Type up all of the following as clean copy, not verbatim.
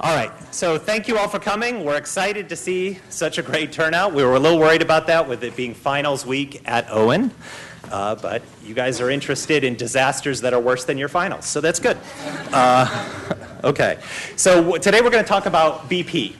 All right, so thank you all for coming. We're excited to see such a great turnout. We were a little worried about that with it being finals week at Owen, but you guys are interested in disasters that are worse than your finals, so that's good. Okay, so today we're going to talk about BP.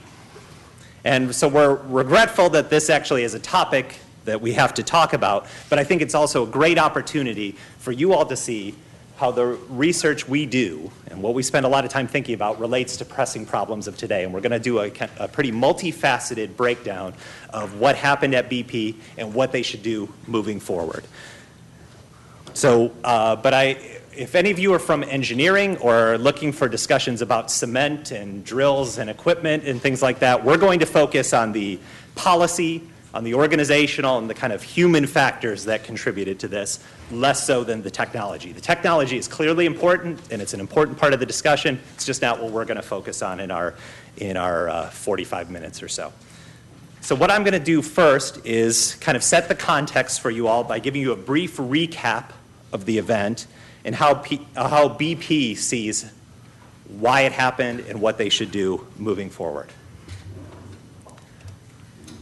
And so we're regretful that this actually is a topic that we have to talk about, but I think it's also a great opportunity for you all to see how the research we do and what we spend a lot of time thinking about relates to pressing problems of today. And we're going to do a pretty multifaceted breakdown of what happened at BP and what they should do moving forward. So, if any of you are from engineering or are looking for discussions about cement and drills and equipment and things like that, we're going to focus on the policy, on the organizational and the kind of human factors that contributed to this, less so than the technology. The technology is clearly important, and it's an important part of the discussion. It's just not what we're going to focus on in our 45 minutes or so. So what I'm going to do first is kind of set the context for you all by giving you a brief recap of the event and how BP sees why it happened and what they should do moving forward.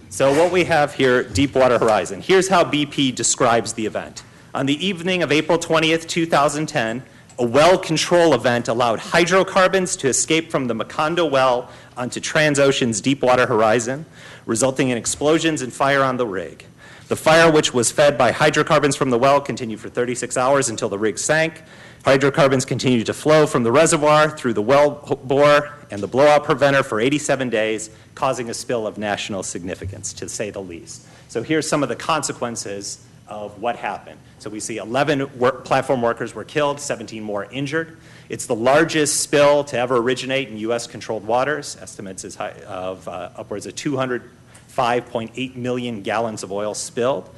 So what we have here, Deepwater Horizon. Here's how BP describes the event. On the evening of April 20th, 2010, a well control event allowed hydrocarbons to escape from the Macondo well onto Transocean's Deepwater Horizon, resulting in explosions and fire on the rig. The fire, which was fed by hydrocarbons from the well, continued for 36 hours until the rig sank. Hydrocarbons continued to flow from the reservoir through the well bore and the blowout preventer for 87 days, causing a spill of national significance, to say the least. So here's some of the consequences of what happened. So we see 11 platform workers were killed, 17 more injured. It's the largest spill to ever originate in U.S.-controlled waters. Estimates is of upwards of 205.8 million gallons of oil spilled.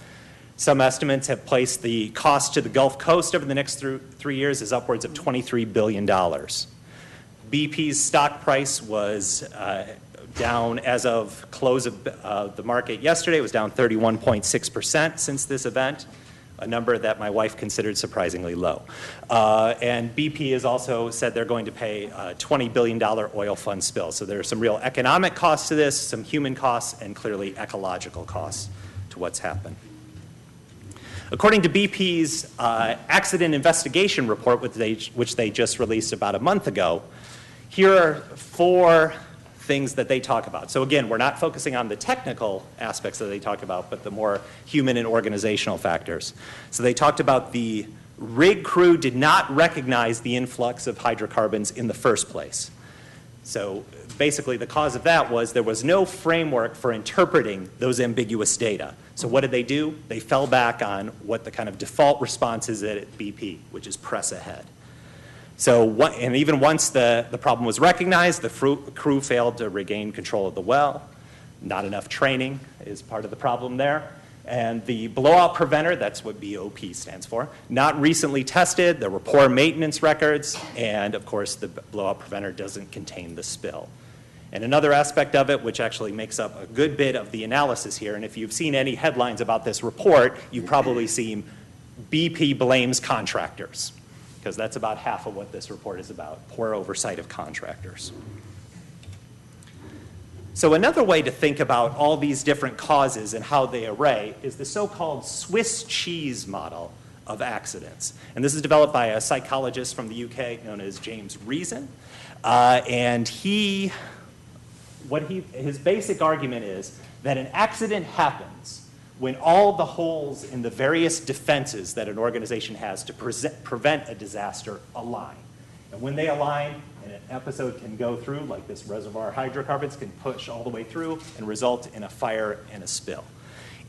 Some estimates have placed the cost to the Gulf Coast over the next 3 years as upwards of $23 billion. BP's stock price was down as of close of the market yesterday. It was down 31.6% since this event, a number that my wife considered surprisingly low. And BP has also said they're going to pay a $20 billion oil fund spill. So there are some real economic costs to this, some human costs, and clearly ecological costs to what's happened. According to BP's accident investigation report, which they just released about a month ago, here are 4 things that they talk about. So again, we're not focusing on the technical aspects that they talk about, but the more human and organizational factors. So they talked about the rig crew did not recognize the influx of hydrocarbons in the first place. So basically the cause of that was there was no framework for interpreting those ambiguous data. So what did they do? They fell back on what the kind of default response is at BP, which is press ahead. So, and even once the problem was recognized, the crew failed to regain control of the well. Not enough training is part of the problem there. And the blowout preventer, that's what BOP stands for, not recently tested. There were poor maintenance records. And of course, the blowout preventer doesn't contain the spill. And another aspect of it, which actually makes up a good bit of the analysis here, and if you've seen any headlines about this report, you've probably seen BP blames contractors, because that's about half of what this report is about, poor oversight of contractors. So another way to think about all these different causes and how they array is the so-called Swiss cheese model of accidents. And this is developed by a psychologist from the UK known as James Reason. And his basic argument is that an accident happens when all the holes in the various defenses that an organization has to prevent a disaster align. And when they align, and an episode can go through, like this reservoir hydrocarbons can push all the way through and result in a fire and a spill.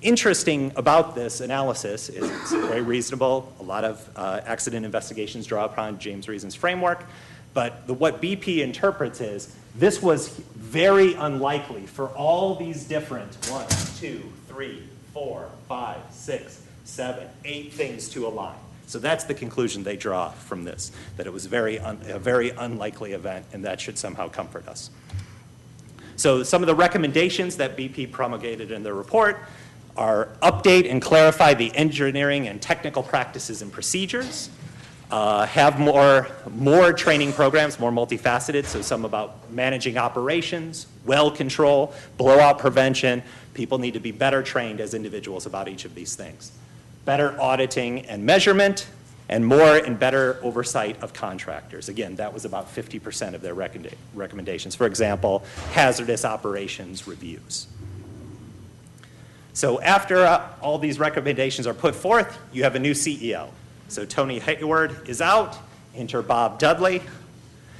Interesting about this analysis is it's very reasonable. A lot of accident investigations draw upon James Reason's framework. But what BP interprets is this was very unlikely for all these different 1, 2, 3, 4, 5, 6, 7, 8 things to align. So that's the conclusion they draw from this, that it was a very unlikely event, and that should somehow comfort us. So some of the recommendations that BP promulgated in their report are update and clarify the engineering and technical practices and procedures, have more training programs, more multifaceted, so some about managing operations, well control, blowout prevention. People need to be better trained as individuals about each of these things. Better auditing and measurement, and more and better oversight of contractors. Again, that was about 50% of their recommendations. For example, hazardous operations reviews. So after all these recommendations are put forth, you have a new CEO. So Tony Hayward is out, enter Bob Dudley.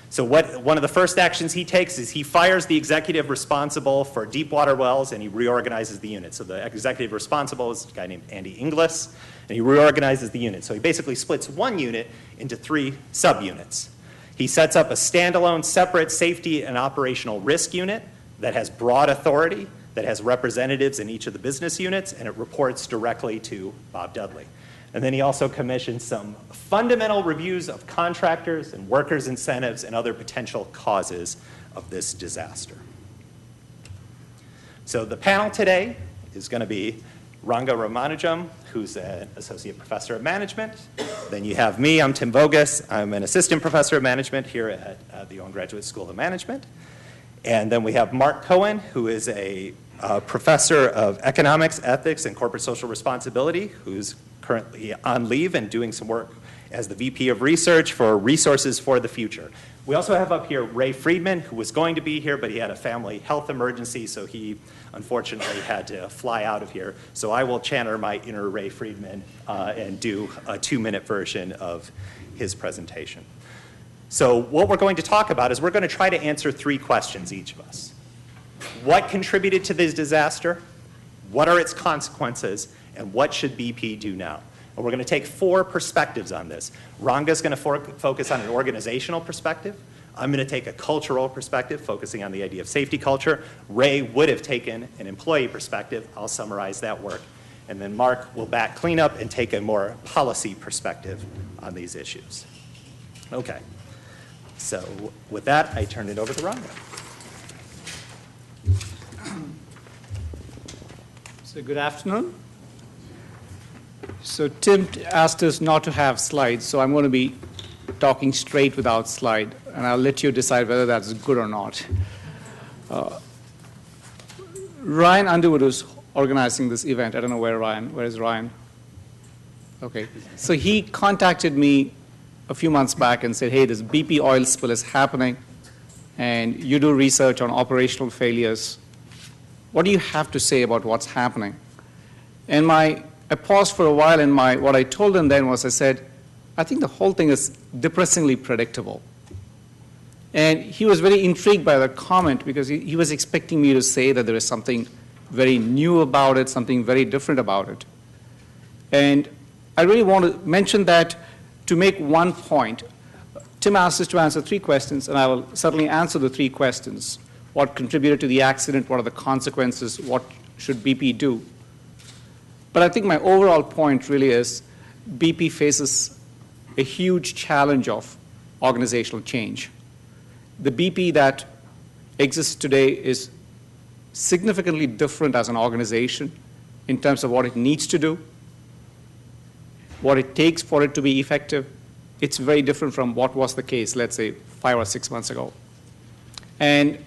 So one of the first actions he takes is he fires the executive responsible for deep water wells and he reorganizes the unit. So the executive responsible is a guy named Andy Inglis, and he reorganizes the unit. So he basically splits one unit into 3 subunits. He sets up a standalone, separate safety and operational risk unit that has broad authority, that has representatives in each of the business units, and it reports directly to Bob Dudley. And then he also commissioned some fundamental reviews of contractors and workers' incentives and other potential causes of this disaster. So the panel today is going to be Ranga Ramanujam, who's an associate professor of management. Then you have me, I'm Tim Vogus. I'm an assistant professor of management here at the Owen Graduate School of Management. And then we have Mark Cohen, who is a professor of economics, ethics, and corporate social responsibility, who's currently on leave and doing some work as the VP of Research for Resources for the Future. We also have up here Ray Friedman, who was going to be here, but he had a family health emergency, so he unfortunately had to fly out of here. So I will channel my inner Ray Friedman and do a 2-minute version of his presentation. So what we're going to talk about is we're going to try to answer 3 questions, each of us. What contributed to this disaster? What are its consequences? And what should BP do now? And we're going to take 4 perspectives on this. Ranga's going to focus on an organizational perspective. I'm going to take a cultural perspective, focusing on the idea of safety culture. Ray would have taken an employee perspective. I'll summarize that work. And then Mark will back cleanup and take a more policy perspective on these issues. Okay. So with that, I turn it over to Ranga. So good afternoon. So Tim asked us not to have slides, so I'm going to be talking straight without slide, and I'll let you decide whether that's good or not. Ryan Underwood was organizing this event. I don't know where is Ryan? Okay. So he contacted me a few months back and said, hey, this BP oil spill is happening, and you do research on operational failures. What do you have to say about what's happening? And I paused for a while, and what I told him then was, I said, I think the whole thing is depressingly predictable. And he was very intrigued by that comment because he was expecting me to say that there is something very new about it, something very different about it. And I really want to mention that to make one point. Tim asked us to answer 3 questions, and I will certainly answer the 3 questions. What contributed to the accident? What are the consequences? What should BP do? But I think my overall point really is BP faces a huge challenge of organizational change. The BP that exists today is significantly different as an organization in terms of what it needs to do, what it takes for it to be effective. It's very different from what was the case, let's say, 5 or 6 months ago. And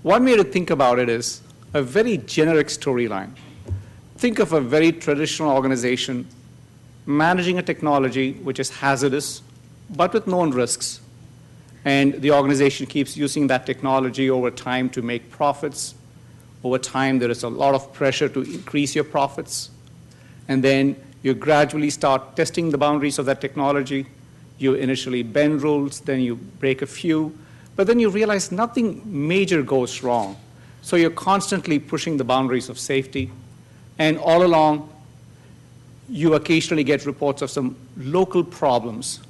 one way to think about it is a very generic storyline. Think of a very traditional organization managing a technology which is hazardous, but with known risks. And the organization keeps using that technology over time to make profits. Over time, there is a lot of pressure to increase your profits. And then you gradually start testing the boundaries of that technology. You initially bend rules, then you break a few, but then you realize nothing major goes wrong. So you're constantly pushing the boundaries of safety. And all along, you occasionally get reports of some local problems,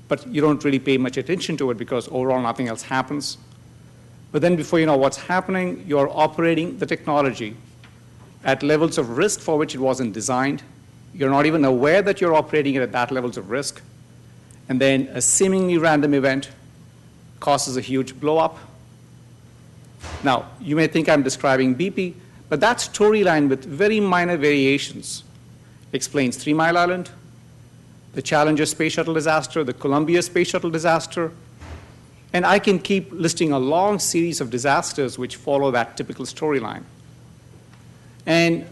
but you don't really pay much attention to it because overall nothing else happens. But then before you know what's happening, you're operating the technology at levels of risk for which it wasn't designed. You're not even aware that you're operating it at that levels of risk. And then a seemingly random event causes a huge blow up. Now, you may think I'm describing BP, but that storyline with very minor variations explains 3 Mile Island, the Challenger space shuttle disaster, the Columbia space shuttle disaster, and I can keep listing a long series of disasters which follow that typical storyline. And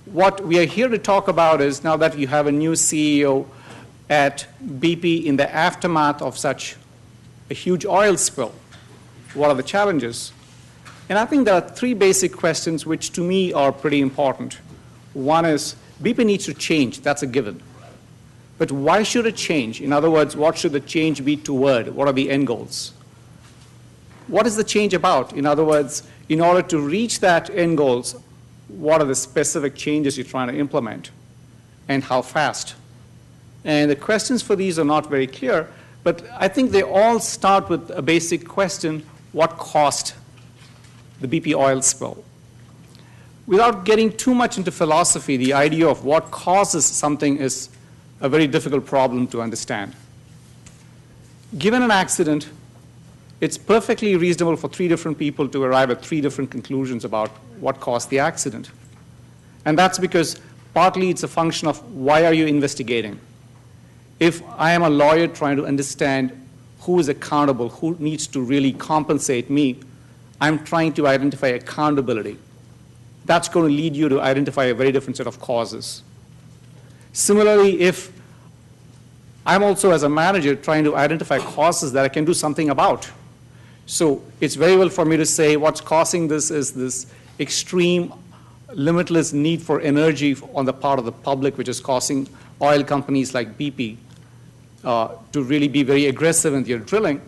what we are here to talk about is, now that you have a new CEO at BP in the aftermath of such a huge oil spill, what are the challenges? And I think there are three basic questions which to me are pretty important. One is BP needs to change, that's a given. But why should it change? In other words, what should the change be toward? What are the end goals? What is the change about? In other words, in order to reach that end goals, what are the specific changes you're trying to implement and how fast? And the questions for these are not very clear, but I think they all start with a basic question: what caused the BP oil spill? Without getting too much into philosophy, the idea of what causes something is a very difficult problem to understand. Given an accident, it's perfectly reasonable for three different people to arrive at three different conclusions about what caused the accident. And that's because partly it's a function of why are you investigating? If I am a lawyer trying to understand who is accountable, who needs to really compensate me, I'm trying to identify accountability. That's going to lead you to identify a very different set of causes. Similarly, if I'm also, as a manager, trying to identify causes that I can do something about. So it's very well for me to say what's causing this is this extreme, limitless need for energy on the part of the public, which is causing oil companies like BP to really be very aggressive in their drilling.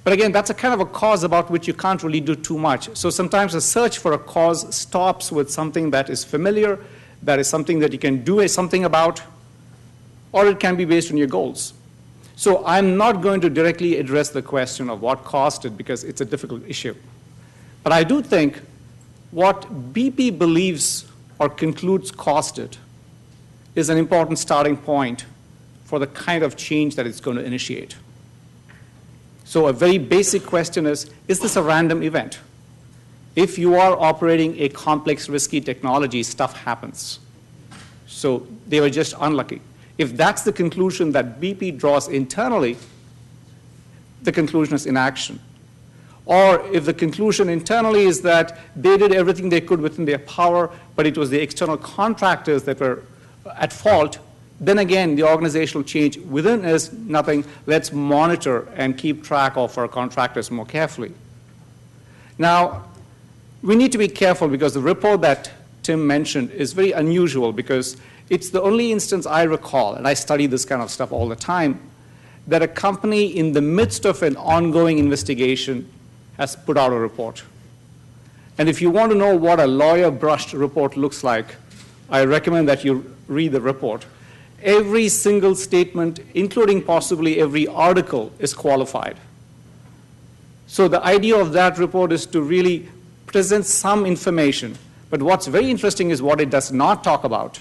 But again, that's a kind of a cause about which you can't really do too much. So sometimes the search for a cause stops with something that is familiar, that is something that you can do something about, or it can be based on your goals. So I'm not going to directly address the question of what caused it because it's a difficult issue. But I do think what BP believes or concludes caused it is an important starting point for the kind of change that it's going to initiate. So a very basic question is this a random event? If you are operating a complex, risky technology, stuff happens. So they were just unlucky. If that's the conclusion that BP draws internally, the conclusion is inaction. Or if the conclusion internally is that they did everything they could within their power, but it was the external contractors that were at fault, then again, the organizational change within is nothing. Let's monitor and keep track of our contractors more carefully. Now, we need to be careful because the report that Tim mentioned is very unusual because it's the only instance I recall, and I study this kind of stuff all the time, that a company in the midst of an ongoing investigation has put out a report. And if you want to know what a lawyer-brushed report looks like, I recommend that you read the report. Every single statement, including possibly every article, is qualified. So the idea of that report is to really present some information. But what's very interesting is what it does not talk about.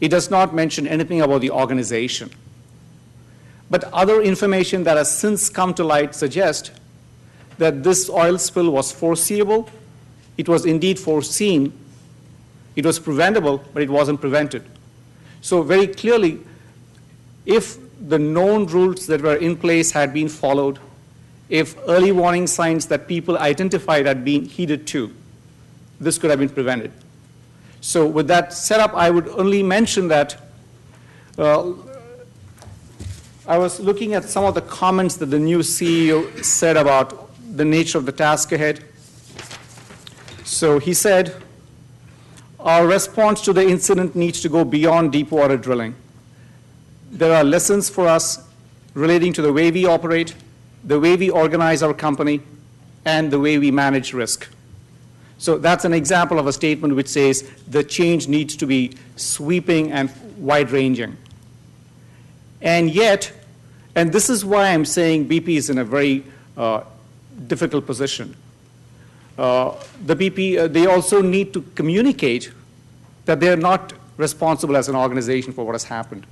It does not mention anything about the organization. But other information that has since come to light suggests that this oil spill was foreseeable. It was indeed foreseen. It was preventable, but it wasn't prevented. So very clearly, if the known rules that were in place had been followed, if early warning signs that people identified had been heeded to, this could have been prevented. So with that setup, I would only mention that I was looking at some of the comments that the new CEO said about the nature of the task ahead. So he said, our response to the incident needs to go beyond deep water drilling. There are lessons for us relating to the way we operate, the way we organize our company, and the way we manage risk. So that's an example of a statement which says the change needs to be sweeping and wide-ranging. And yet, and this is why I'm saying BP is in a very difficult position. The BP, they also need to communicate that they're not responsible as an organization for what has happened.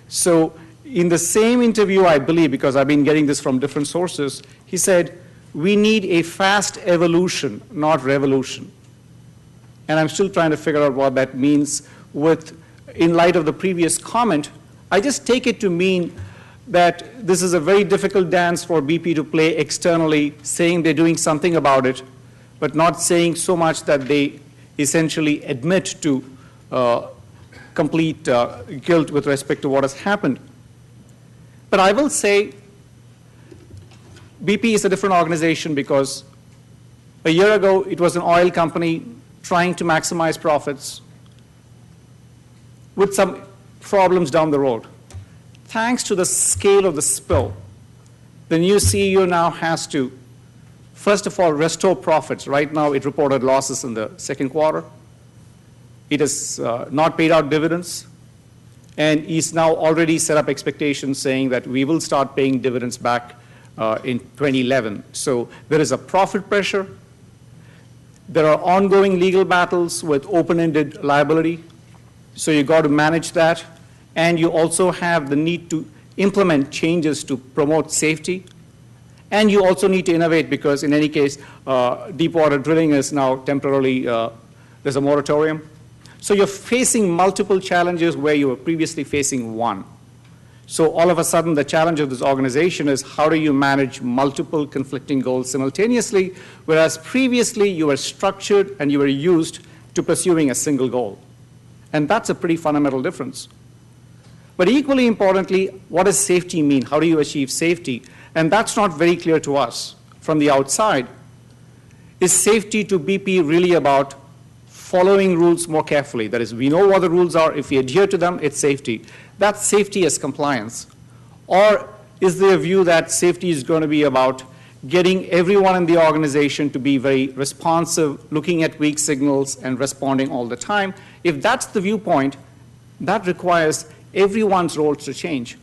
So in the same interview, I believe, because I've been getting this from different sources, he said, we need a fast evolution, not revolution. And I'm still trying to figure out what that means in light of the previous comment. I just take it to mean that this is a very difficult dance for BP to play externally, saying they're doing something about it, but not saying so much that they essentially admit to complete guilt with respect to what has happened. But I will say BP is a different organization because a year ago it was an oil company trying to maximize profits with some problems down the road. Thanks to the scale of the spill, the new CEO now has to, first of all, restore profits. Right now, it reported losses in the second quarter. It has not paid out dividends. And he's now already set up expectations saying that we will start paying dividends back in 2011. So there is a profit pressure. There are ongoing legal battles with open-ended liability. So you've got to manage that. And you also have the need to implement changes to promote safety. And you also need to innovate because, in any case, deepwater drilling is now temporarily, there's a moratorium. So you're facing multiple challenges where you were previously facing one. So all of a sudden, the challenge of this organization is how do you manage multiple conflicting goals simultaneously, whereas previously you were structured and you were used to pursuing a single goal. And that's a pretty fundamental difference. But equally importantly, what does safety mean? How do you achieve safety? And that's not very clear to us from the outside. Is safety to BP really about following rules more carefully? That is, we know what the rules are. If we adhere to them, it's safety. That's safety as compliance. Or is there a view that safety is going to be about getting everyone in the organization to be very responsive, looking at weak signals, and responding all the time? If that's the viewpoint, that requires everyone's roles to change.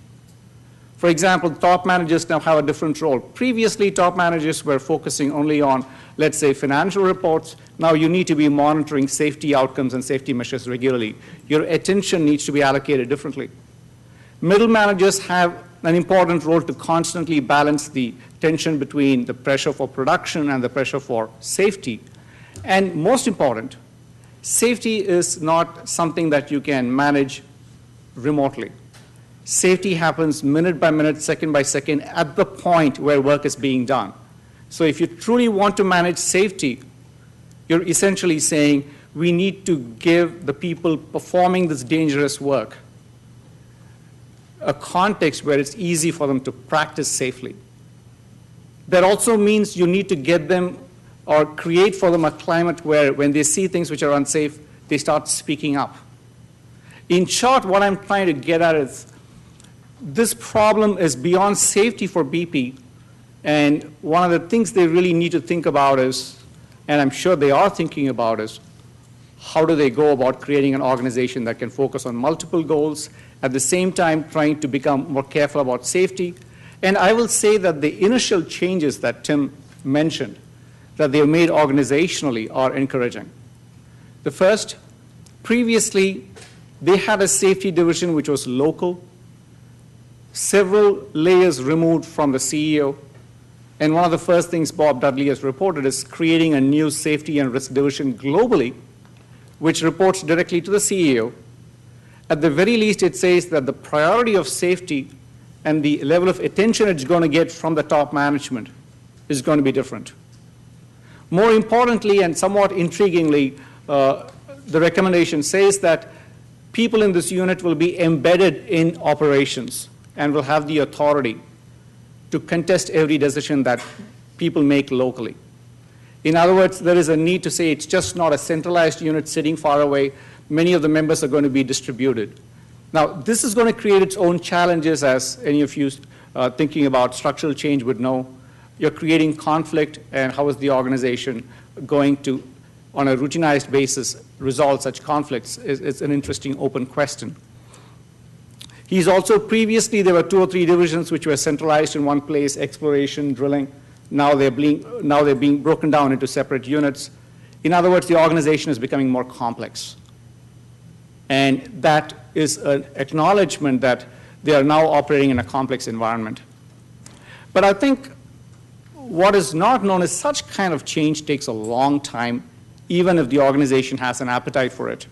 For example, top managers now have a different role. Previously, top managers were focusing only on, let's say, financial reports. Now you need to be monitoring safety outcomes and safety measures regularly. Your attention needs to be allocated differently. Middle managers have an important role to constantly balance the tension between the pressure for production and the pressure for safety. And most important, safety is not something that you can manage remotely. Safety happens minute by minute, second by second, at the point where work is being done. So if you truly want to manage safety, you're essentially saying we need to give the people performing this dangerous work a context where it's easy for them to practice safely. That also means you need to get them or create for them a climate where when they see things which are unsafe, they start speaking up. In short, what I'm trying to get at is this problem is beyond safety for BP, and one of the things they really need to think about is, and I'm sure they are thinking about, is how do they go about creating an organization that can focus on multiple goals, at the same time trying to become more careful about safety. And I will say that the initial changes that Tim mentioned that they have made organizationally are encouraging. The first, previously, they had a safety division which was local, several layers removed from the CEO. And one of the first things Bob Dudley has reported is creating a new safety and risk division globally, which reports directly to the CEO. At the very least, it says that the priority of safety and the level of attention it's going to get from the top management is going to be different. More importantly, and somewhat intriguingly, the recommendation says that people in this unit will be embedded in operations and will have the authority to contest every decision that people make locally. In other words, there is a need to say it's just not a centralized unit sitting far away. Many of the members are going to be distributed. Now, this is going to create its own challenges, as any of you thinking about structural change would know. You're creating conflict, and how is the organization going to, on a routinized basis, resolve such conflicts? It's an interesting open question. He's also previously, there were 2 or 3 divisions which were centralized in one place, exploration, drilling. Now they're being broken down into separate units. In other words, the organization is becoming more complex. And that is an acknowledgement that they are now operating in a complex environment. But I think what is not known is such kind of change takes a long time, even if the organization has an appetite for it.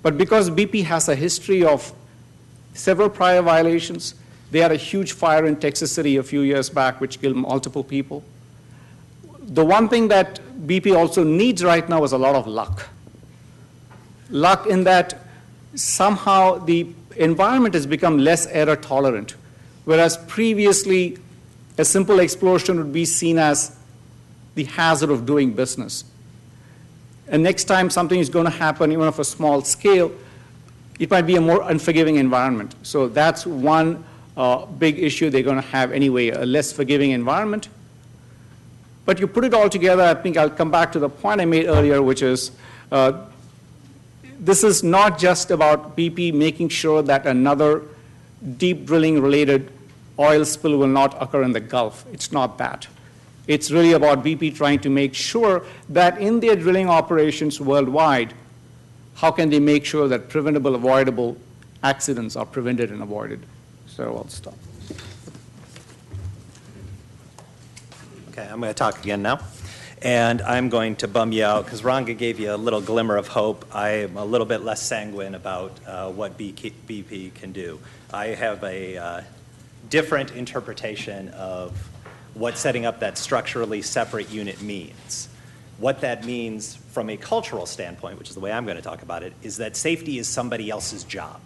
But because BP has a history of several prior violations. They had a huge fire in Texas City a few years back, which killed multiple people. The one thing that BP also needs right now is a lot of luck. Luck in that somehow the environment has become less error tolerant, whereas previously a simple explosion would be seen as the hazard of doing business. And next time something is going to happen, even of a small scale, it might be a more unforgiving environment. So that's one big issue they're going to have anyway, a less forgiving environment. But you put it all together, I think I'll come back to the point I made earlier, which is this is not just about BP making sure that another deep drilling related oil spill will not occur in the Gulf. It's not that. It's really about BP trying to make sure that in their drilling operations worldwide, how can they make sure that preventable, avoidable accidents are prevented and avoided? So I'll stop. Okay, I'm going to talk again now. And I'm going to bum you out because Ranga gave you a little glimmer of hope. I am a little bit less sanguine about what BP can do. I have a different interpretation of what setting up that structurally separate unit means. What that means from a cultural standpoint, which is the way I'm going to talk about it, is that safety is somebody else's job.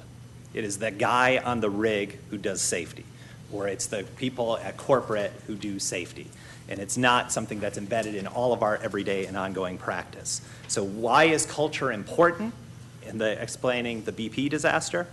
It is the guy on the rig who does safety, or it's the people at corporate who do safety. And it's not something that's embedded in all of our everyday and ongoing practice. So why is culture important in explaining the BP disaster?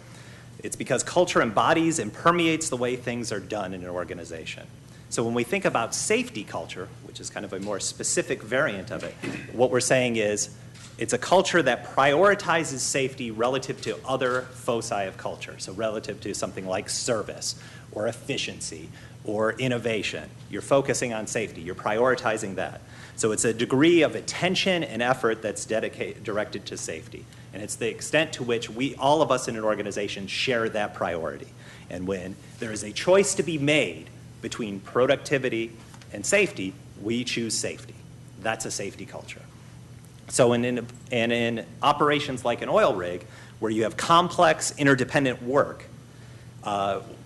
It's because culture embodies and permeates the way things are done in an organization. So when we think about safety culture, which is kind of a more specific variant of it, what we're saying is it's a culture that prioritizes safety relative to other foci of culture, so relative to something like service or efficiency or innovation. You're focusing on safety. You're prioritizing that. So it's a degree of attention and effort that's directed to safety. And it's the extent to which all of us in an organization share that priority. And when there is a choice to be made between productivity and safety, we choose safety. That's a safety culture. So in operations like an oil rig, where you have complex interdependent work,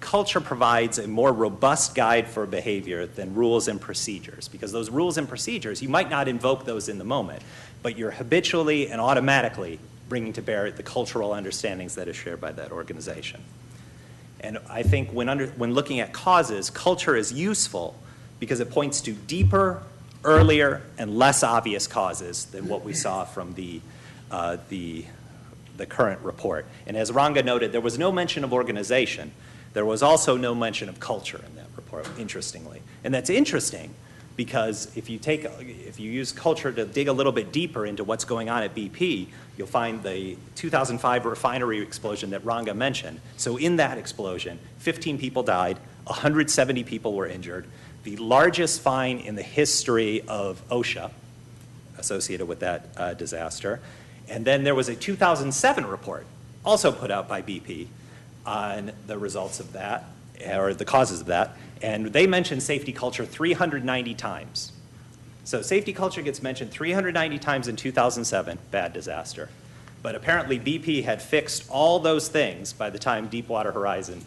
culture provides a more robust guide for behavior than rules and procedures, because those rules and procedures, you might not invoke those in the moment, but you're habitually and automatically bringing to bear the cultural understandings that are shared by that organization. And I think when looking at causes, culture is useful because it points to deeper, earlier, and less obvious causes than what we saw from the current report. And as Ranga noted, there was no mention of organization. There was also no mention of culture in that report, interestingly. And that's interesting because if you use culture to dig a little bit deeper into what's going on at BP, you'll find the 2005 refinery explosion that Ranga mentioned. So in that explosion, 15 people died, 170 people were injured, the largest fine in the history of OSHA associated with that disaster. And then there was a 2007 report also put out by BP on the results of that, or the causes of that, and they mentioned safety culture 390 times. So safety culture gets mentioned 390 times in 2007, bad disaster. But apparently BP had fixed all those things by the time Deepwater Horizon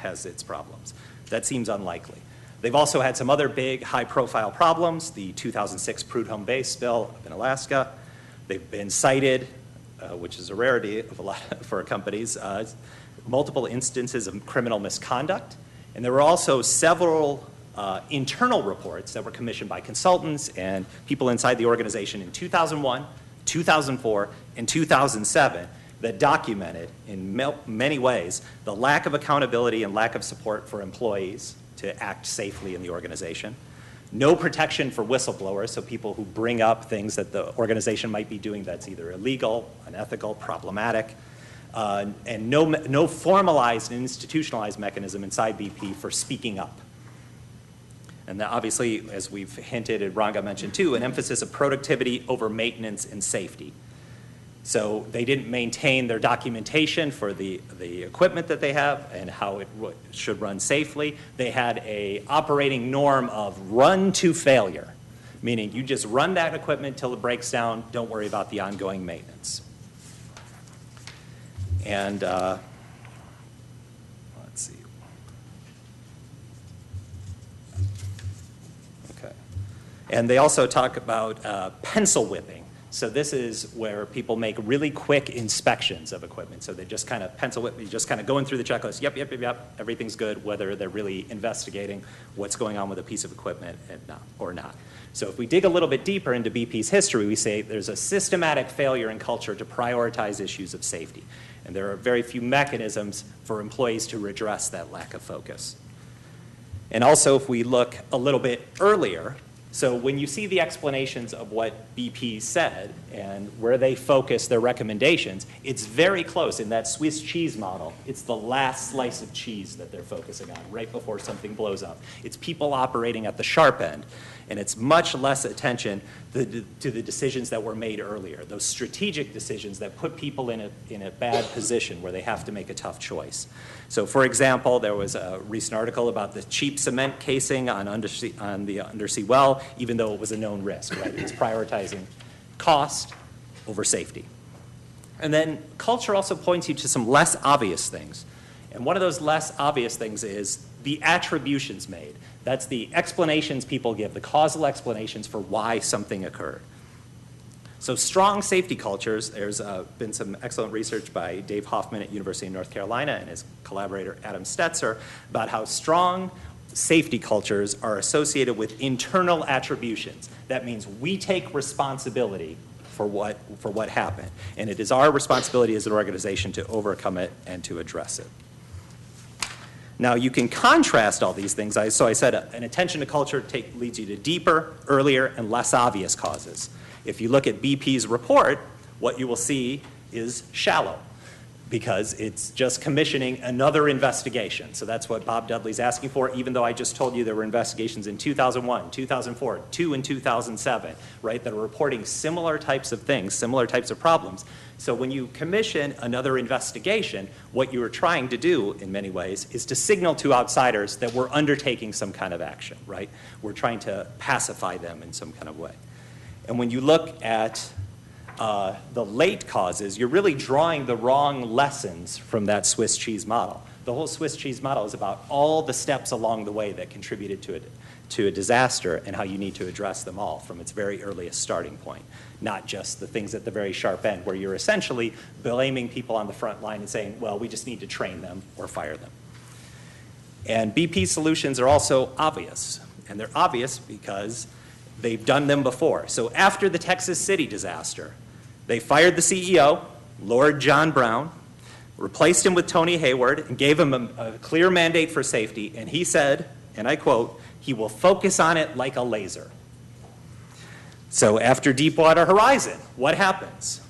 has its problems. That seems unlikely. They've also had some other big high-profile problems, the 2006 Prudhoe Bay spill up in Alaska. They've been cited, which is a rarity of a lot for companies, multiple instances of criminal misconduct. And there were also several internal reports that were commissioned by consultants and people inside the organization in 2001, 2004, and 2007 that documented in many ways the lack of accountability and lack of support for employees to act safely in the organization. No protection for whistleblowers, so people who bring up things that the organization might be doing that's either illegal, unethical, problematic, and no formalized and institutionalized mechanism inside BP for speaking up. And that obviously, as we've hinted and Ranga mentioned too, an emphasis of productivity over maintenance and safety. So they didn't maintain their documentation for the equipment that they have and how it should run safely. They had an operating norm of run to failure, meaning you just run that equipment till it breaks down, don't worry about the ongoing maintenance. And And they also talk about pencil whipping. So this is where people make really quick inspections of equipment. So they just kind of pencil whip, just kind of going through the checklist, yep, everything's good, whether they're really investigating what's going on with a piece of equipment or not. So if we dig a little bit deeper into BP's history, we say there's a systematic failure in culture to prioritize issues of safety. And there are very few mechanisms for employees to redress that lack of focus. And also, if we look a little bit earlier, so when you see the explanations of what BP said and where they focus their recommendations, it's very close in that Swiss cheese model. It's the last slice of cheese that they're focusing on right before something blows up. It's people operating at the sharp end. And it's much less attention to the decisions that were made earlier, those strategic decisions that put people in a bad position where they have to make a tough choice. So for example, there was a recent article about the cheap cement casing on the undersea well, even though it was a known risk, right? It's prioritizing cost over safety. And then culture also points you to some less obvious things. And one of those less obvious things is the attributions made. That's the explanations people give, the causal explanations for why something occurred. So strong safety cultures, there's been some excellent research by Dave Hoffman at University of North Carolina and his collaborator Adam Stetzer about how strong safety cultures are associated with internal attributions. That means we take responsibility for what happened. And it is our responsibility as an organization to overcome it and to address it. Now, you can contrast all these things. So I said an attention to culture leads you to deeper, earlier, and less obvious causes. If you look at BP's report, what you will see is shallow, because it's just commissioning another investigation. So that's what Bob Dudley's asking for, even though I just told you there were investigations in 2001, 2004, 2 in 2007, right, that are reporting similar types of things, similar types of problems. So when you commission another investigation, what you are trying to do, in many ways, is to signal to outsiders that we're undertaking some kind of action, right? We're trying to pacify them in some kind of way. And when you look at the late causes, you're really drawing the wrong lessons from that Swiss cheese model. The whole Swiss cheese model is about all the steps along the way that contributed to a disaster and how you need to address them all from its very earliest starting point, not just the things at the very sharp end where you're essentially blaming people on the front line and saying, well, we just need to train them or fire them. And BP solutions are also obvious, and they're obvious because they've done them before. So after the Texas City disaster, they fired the CEO, Lord John Brown, replaced him with Tony Hayward, and gave him a clear mandate for safety, and he said, and I quote, "He will focus on it like a laser." So after Deepwater Horizon, what happens?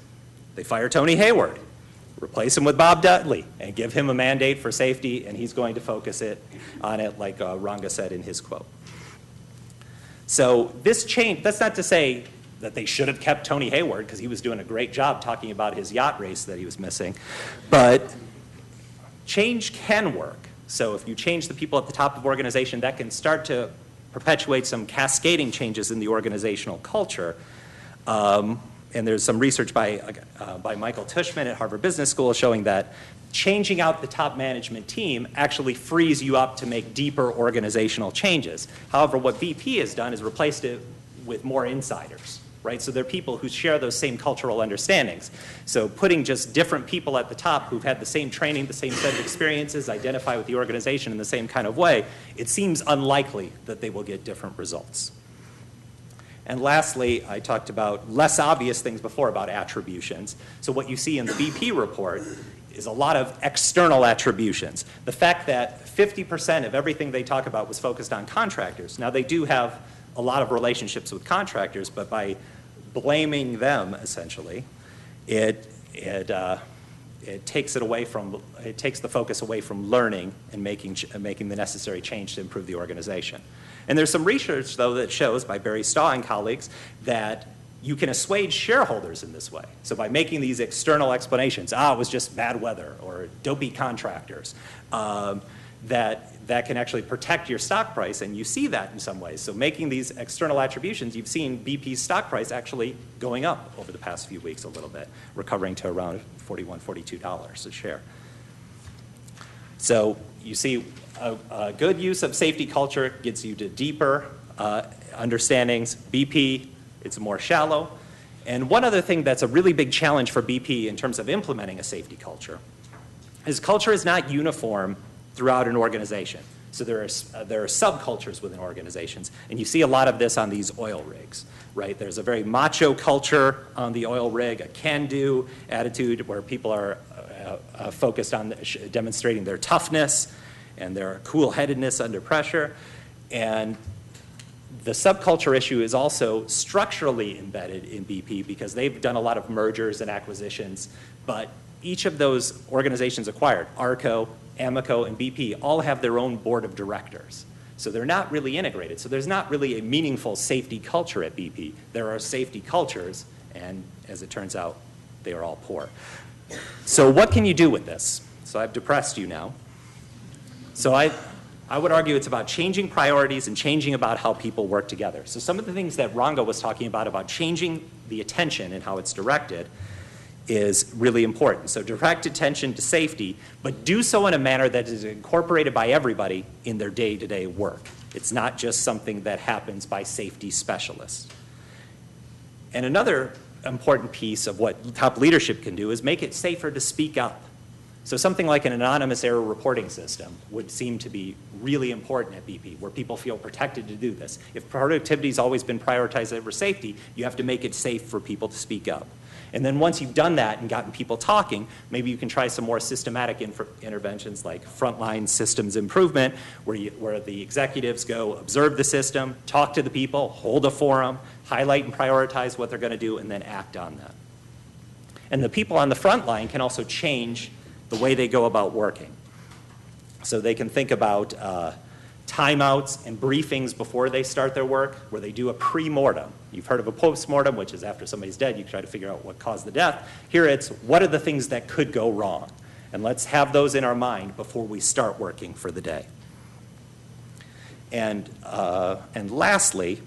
They fire Tony Hayward, replace him with Bob Dudley, and give him a mandate for safety, and he's going to focus on it like Ranga said in his quote. So this change, that's not to say that they should have kept Tony Hayward, because he was doing a great job talking about his yacht race that he was missing, but change can work. So if you change the people at the top of the organization, that can start to perpetuate some cascading changes in the organizational culture. And there's some research by Michael Tushman at Harvard Business School showing that changing out the top management team actually frees you up to make deeper organizational changes. However, what BP has done is replaced it with more insiders. Right? So they're people who share those same cultural understandings. So putting just different people at the top who've had the same training, the same set of experiences, identify with the organization in the same kind of way, it seems unlikely that they will get different results. And lastly, I talked about less obvious things before about attributions. So what you see in the BP report is a lot of external attributions. The fact that 50% of everything they talk about was focused on contractors. Now they do have a lot of relationships with contractors, but by blaming them, essentially, it takes the focus away from learning and making the necessary change to improve the organization. And there's some research, though, that shows by Barry Staw and colleagues that you can assuage shareholders in this way. So by making these external explanations, it was just bad weather or dopey contractors, that can actually protect your stock price, and you see that in some ways. So making these external attributions, you've seen BP's stock price actually going up over the past few weeks a little bit, recovering to around $41, $42 a share. So you see a good use of safety culture gets you to deeper, understandings. BP, it's more shallow. And one other thing that's a really big challenge for BP in terms of implementing a safety culture is culture is not uniform throughout an organization. So there are subcultures within organizations, and you see a lot of this on these oil rigs, right? There's a very macho culture on the oil rig, a can-do attitude where people are focused on demonstrating their toughness and their cool-headedness under pressure. And the subculture issue is also structurally embedded in BP because they've done a lot of mergers and acquisitions, but each of those organizations acquired, ARCO, Amoco, and BP, all have their own board of directors. So they're not really integrated. So there's not really a meaningful safety culture at BP. There are safety cultures, and as it turns out, they are all poor. So what can you do with this? So I've depressed you now. So I would argue it's about changing priorities and changing about how people work together. So some of the things that Ranga was talking about changing the attention and how it's directed, is really important. So direct attention to safety, but do so in a manner that is incorporated by everybody in their day-to-day work. It's not just something that happens by safety specialists. And another important piece of what top leadership can do is make it safer to speak up. So something like an anonymous error reporting system would seem to be really important at BP, where people feel protected to do this. If productivity's always been prioritized over safety, you have to make it safe for people to speak up. And then once you've done that and gotten people talking, maybe you can try some more systematic interventions like frontline systems improvement, where the executives go observe the system, talk to the people, hold a forum, highlight and prioritize what they're going to do, and then act on that. And the people on the front line can also change the way they go about working. So they can think about timeouts and briefings before they start their work, where they do a pre-mortem. You've heard of a post-mortem, which is after somebody's dead, you try to figure out what caused the death. Here it's, what are the things that could go wrong? And let's have those in our mind before we start working for the day. And lastly,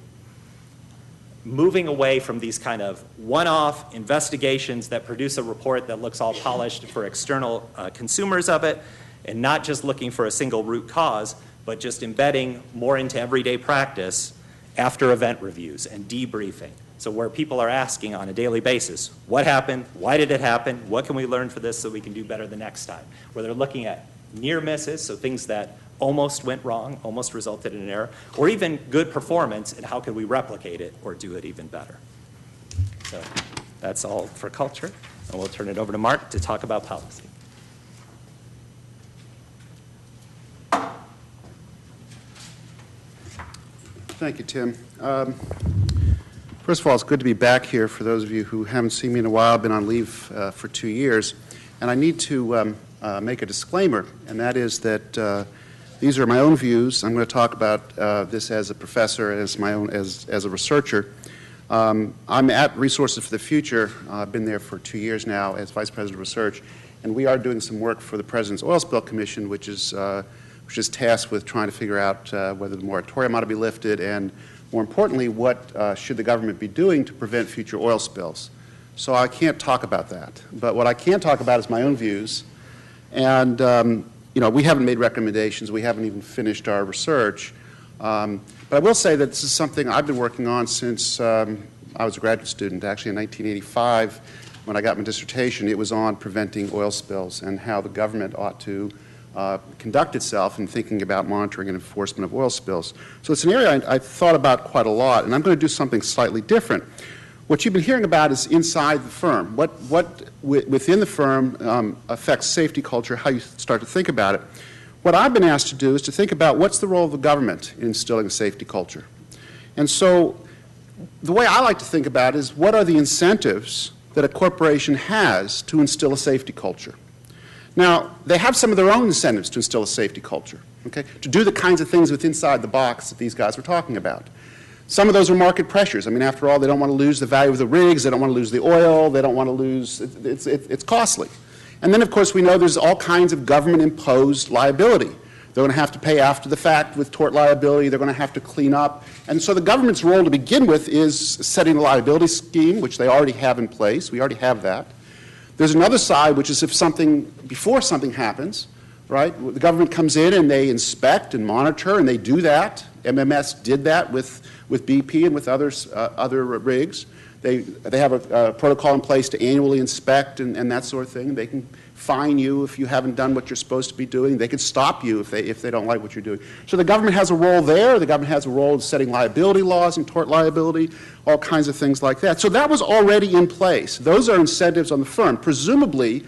moving away from these kind of one-off investigations that produce a report that looks all polished for external consumers of it, and not just looking for a single root cause, but just embedding more into everyday practice after event reviews and debriefing. So where people are asking on a daily basis, what happened? Why did it happen? What can we learn for this so we can do better the next time? Where they're looking at near misses, so things that almost went wrong, almost resulted in an error, or even good performance, and how can we replicate it or do it even better? So that's all for culture, and we'll turn it over to Mark to talk about policy. Thank you, Tim. First of all, it's good to be back here for those of you who haven't seen me in a while. I've been on leave for 2 years. And I need to make a disclaimer, and that is that these are my own views. I'm going to talk about this as a professor, as a researcher. I'm at Resources for the Future. I've been there for 2 years now as Vice President of Research. And we are doing some work for the President's Oil Spill Commission, which is tasked with trying to figure out whether the moratorium ought to be lifted, and more importantly, what should the government be doing to prevent future oil spills. So I can't talk about that. But what I can talk about is my own views. And we haven't made recommendations. We haven't even finished our research. But I will say that this is something I've been working on since I was a graduate student. Actually, in 1985, when I got my dissertation, it was on preventing oil spills and how the government ought to conduct itself in thinking about monitoring and enforcement of oil spills. So it's an area I thought about quite a lot, and I'm going to do something slightly different. What you've been hearing about is inside the firm. What within the firm affects safety culture, how you start to think about it. What I've been asked to do is to think about what's the role of the government in instilling a safety culture. And so the way I like to think about it is, what are the incentives that a corporation has to instill a safety culture? Now, they have some of their own incentives to instill a safety culture, okay, to do the kinds of things with inside the box that these guys were talking about. Some of those are market pressures. I mean, after all, they don't want to lose the value of the rigs, they don't want to lose the oil, they don't want to lose, it's costly. And then, of course, we know there's all kinds of government-imposed liability. They're going to have to pay after the fact with tort liability, they're going to have to clean up. And so the government's role to begin with is setting a liability scheme, which they already have in place. We already have that. There's another side, which is before something happens, right? The government comes in and they inspect and monitor, and they do that MMS did that with BP and with others, other rigs. They have a protocol in place to annually inspect and that sort of thing. They can fine you if you haven't done what you're supposed to be doing. They can stop you if they don't like what you're doing. So the government has a role there. The government has a role in setting liability laws and tort liability, all kinds of things like that. So that was already in place. Those are incentives on the firm. Presumably,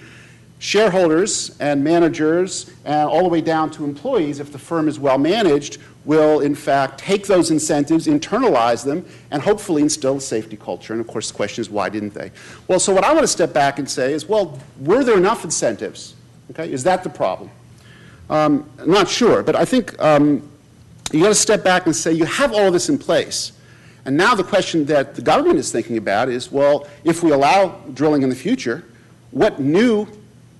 shareholders and managers and all the way down to employees, if the firm is well managed, will in fact take those incentives, internalize them, and hopefully instill a safety culture. And of course the question is, why didn't they? Well, so what I want to step back and say is, well, were there enough incentives? Okay, is that the problem? I'm not sure, but I think you got to step back and say, you have all this in place. And now the question that the government is thinking about is, well, if we allow drilling in the future, what new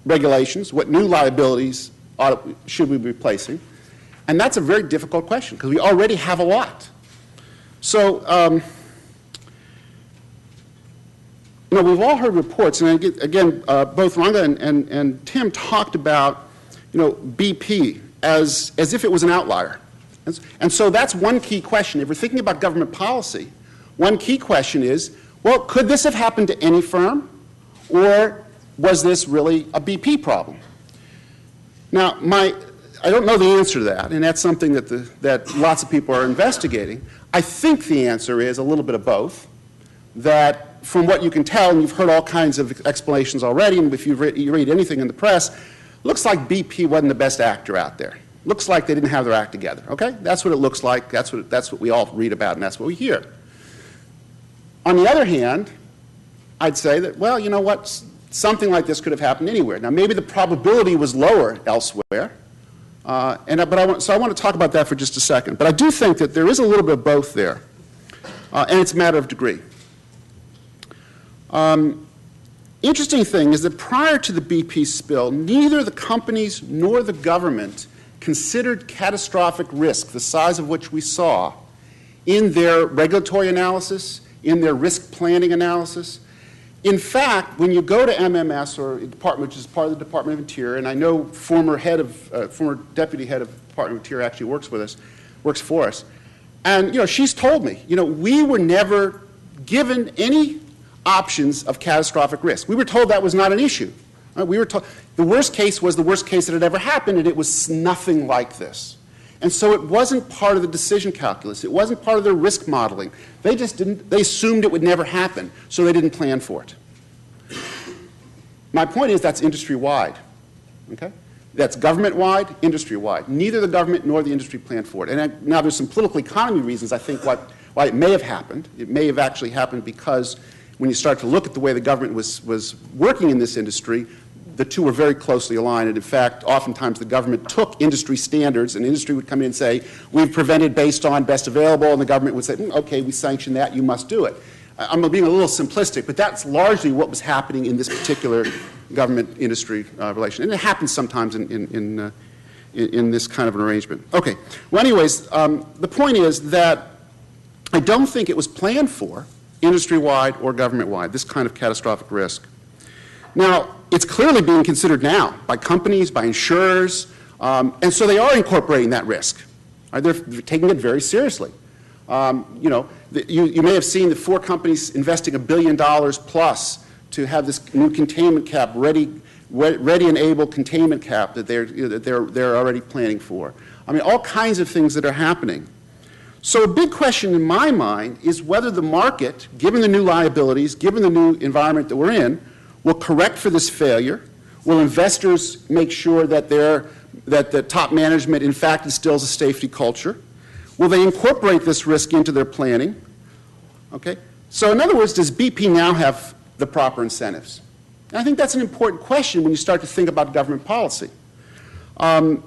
regulations, what new liabilities should we be replacing? And that's a very difficult question because we already have a lot. So, we've all heard reports, and again, both Ranga and Tim talked about, BP as if it was an outlier. And so that's one key question. If we're thinking about government policy, one key question is, well, could this have happened to any firm, or was this really a BP problem? Now, I don't know the answer to that, and that's something that lots of people are investigating. I think the answer is a little bit of both, that from what you can tell, and you've heard all kinds of explanations already, and if you read anything in the press, looks like BP wasn't the best actor out there. Looks like they didn't have their act together, okay? That's what it looks like. That's what we all read about, and that's what we hear. On the other hand, I'd say that, well, you know what? Something like this could have happened anywhere. Now, maybe the probability was lower elsewhere, so I want to talk about that for just a second. But I do think that there is a little bit of both there, and it's a matter of degree. Interesting thing is that prior to the BP spill, neither the companies nor the government considered catastrophic risk, the size of which we saw, in their regulatory analysis, in their risk planning analysis. In fact, when you go to MMS, or a department which is part of the Department of Interior, and I know former deputy head of the Department of Interior actually works for us, and she's told me, we were never given any options of catastrophic risk. We were told that was not an issue. We were told the worst case was the worst case that had ever happened, and it was nothing like this. And so it wasn't part of the decision calculus. It wasn't part of their risk modeling. They assumed it would never happen, so they didn't plan for it. My point is that's industry-wide, okay? That's government-wide, industry-wide. Neither the government nor the industry planned for it. And now there's some political economy reasons, I think, why it may have happened. It may have actually happened because when you start to look at the way the government was working in this industry, the two were very closely aligned. And in fact, oftentimes the government took industry standards, and industry would come in and say, we've prevented based on best available, and the government would say, okay, we sanction that, you must do it. I'm being a little simplistic, but that's largely what was happening in this particular government-industry relation. And it happens sometimes in this kind of an arrangement. Okay, well anyways, the point is that I don't think it was planned for, industry-wide or government-wide, this kind of catastrophic risk. Now, it's clearly being considered now by companies, by insurers, and so they are incorporating that risk. They're taking it very seriously. You may have seen the 4 companies investing $1 billion plus to have this new containment cap, ready and able containment cap that they're already planning for. I mean, all kinds of things that are happening. So a big question in my mind is whether the market, given the new liabilities, given the new environment that we're in, will correct for this failure. Will investors make sure that the top management in fact instills a safety culture? Will they incorporate this risk into their planning? Okay. So in other words, does BP now have the proper incentives? And I think that's an important question when you start to think about government policy. Now,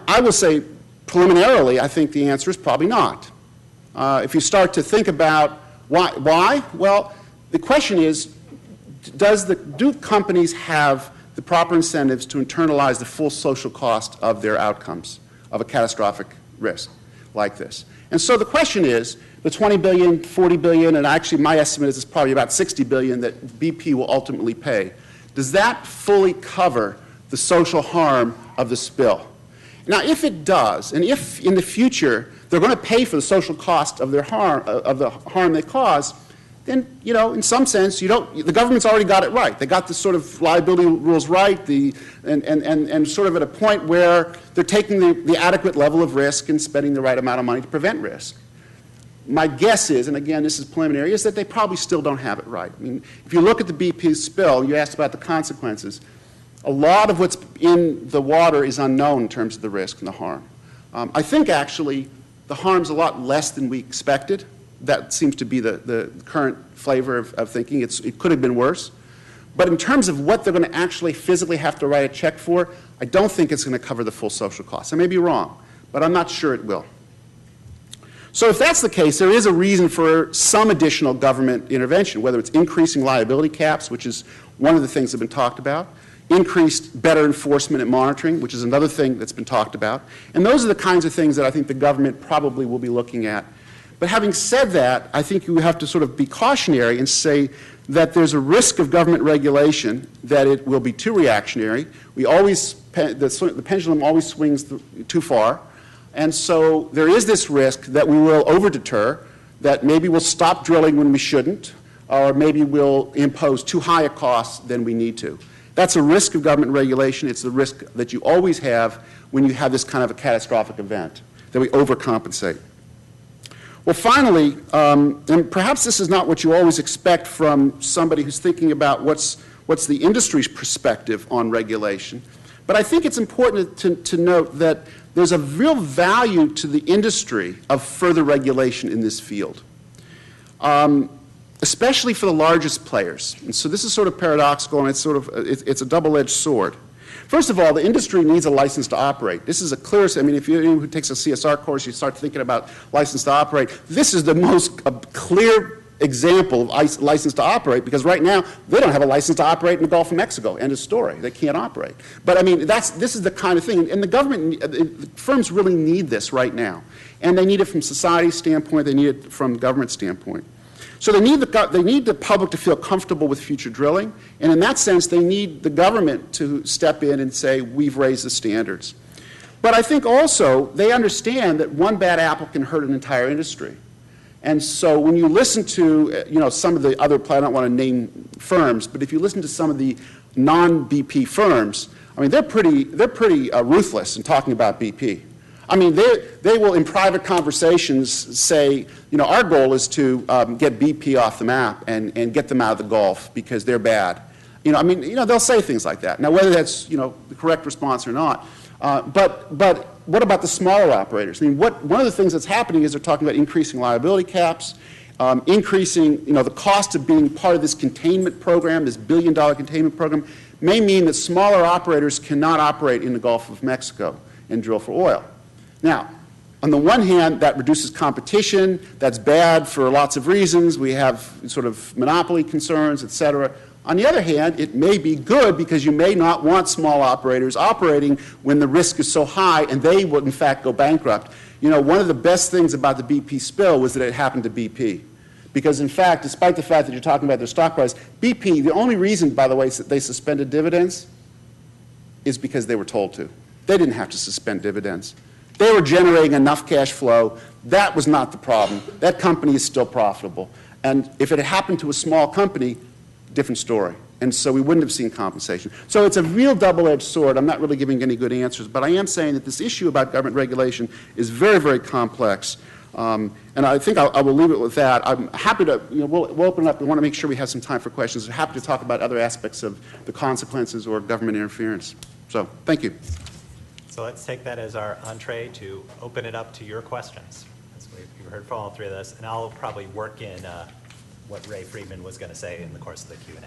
I will say preliminarily, I think the answer is probably not. If you start to think about why? Well, the question is, do companies have the proper incentives to internalize the full social cost of their outcomes of a catastrophic risk like this? And so the question is, the $20 billion, $40 billion, and actually my estimate is it's probably about $60 billion that BP will ultimately pay. Does that fully cover the social harm of the spill? Now, if it does, and if in the future they're going to pay for the social cost of their harm, of the harm they cause, then, you know, in some sense, the government's already got it right. They got the sort of liability rules right, and sort of at a point where they're taking the adequate level of risk and spending the right amount of money to prevent risk. My guess is, and again, this is preliminary, is that they probably still don't have it right. I mean, if you look at the BP spill, you asked about the consequences. A lot of what's in the water is unknown in terms of the risk and the harm. I think, actually, the harm's a lot less than we expected. That seems to be the current flavor of thinking. It could have been worse. But in terms of what they're going to actually physically have to write a check for, I don't think it's going to cover the full social cost. I may be wrong, but I'm not sure it will. So if that's the case, there is a reason for some additional government intervention, whether it's increasing liability caps, which is one of the things that have been talked about, increased better enforcement and monitoring, which is another thing that's been talked about. And those are the kinds of things that I think the government probably will be looking at. But having said that, I think you have to sort of be cautionary and say that there's a risk of government regulation that it will be too reactionary. The pendulum always swings too far. And so there is this risk that we will over-deter, that maybe we'll stop drilling when we shouldn't, or maybe we'll impose too high a cost than we need to. That's a risk of government regulation. It's the risk that you always have when you have this kind of a catastrophic event, that we overcompensate. Well, finally, and perhaps this is not what you always expect from somebody who's thinking about what's the industry's perspective on regulation, but I think it's important to note that there's a real value to the industry of further regulation in this field, especially for the largest players. And so this is sort of paradoxical, and it's a double-edged sword. First of all, the industry needs a license to operate. This is a clear, I mean, if anyone who takes a CSR course, you start thinking about license to operate. This is the most clear example of license to operate, because right now they don't have a license to operate in the Gulf of Mexico. End of story. They can't operate. But I mean, this is the kind of thing, and the government, the firms really need this right now, and they need it from society's standpoint. They need it from government standpoint. So they need the public to feel comfortable with future drilling, and in that sense, they need the government to step in and say, we've raised the standards. But I think also they understand that one bad apple can hurt an entire industry. And so when you listen to some of the other, I don't want to name firms, but if you listen to some of the non-BP firms, I mean, they're pretty ruthless in talking about BP. I mean, they will, in private conversations, say, our goal is to get BP off the map and get them out of the Gulf because they're bad. They'll say things like that. Now, whether that's, the correct response or not, but what about the smaller operators? I mean, one of the things that's happening is they're talking about increasing liability caps, increasing, the cost of being part of this containment program, this billion-dollar containment program, may mean that smaller operators cannot operate in the Gulf of Mexico and drill for oil. Now, on the one hand, that reduces competition. That's bad for lots of reasons. We have sort of monopoly concerns, et cetera. On the other hand, it may be good because you may not want small operators operating when the risk is so high and they would, in fact, go bankrupt. One of the best things about the BP spill was that it happened to BP. Because, in fact, despite the fact that you're talking about their stock price, BP, the only reason, by the way, that they suspended dividends is because they were told to. They didn't have to suspend dividends. They were generating enough cash flow. That was not the problem. That company is still profitable. And if it had happened to a small company, different story. And so we wouldn't have seen compensation. So it's a real double-edged sword. I'm not really giving any good answers, but I am saying that this issue about government regulation is very, very complex. And I think I will leave it with that. I'm happy to, we'll open it up. We want to make sure we have some time for questions. I'm happy to talk about other aspects of the consequences or government interference. So thank you. So let's take that as our entree to open it up to your questions. As we've heard from all three of us, and I'll probably work in what Ray Friedman was going to say in the course of the Q&A.